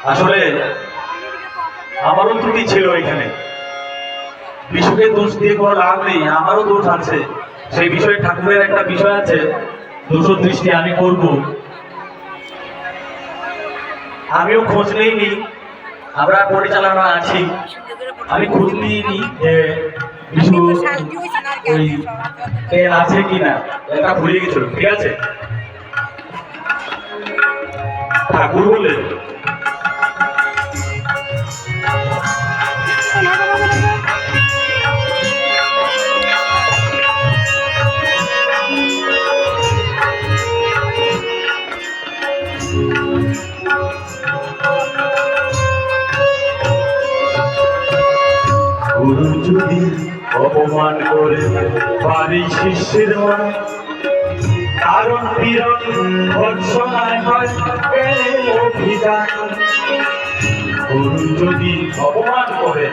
আসলে আমারও ত্রুটি ছিল এখানে। বিশুকে দোষ দিয়ে কোনো লাভ নেই, আমারও দোষ আছে। সেই বিষয়ে ঠাকুরের একটা বিষয় আছে, দোষ দৃষ্টি আমি করব। আমিও খোঁজ নিইনি, আমরা পরিচালনা আছি, আমি খোঁজ নিইনি যে বিশু ওই তেল আছে কিনা, এটা ভুলে গেছিল। ঠিক আছে, ঠাকুর বলে গুরু যদি অপমান করে পারি শিষ্যের মন, কারণ পীড়ন ভৎসনায় হয় অভিযান। গুরু যদি অপমান করে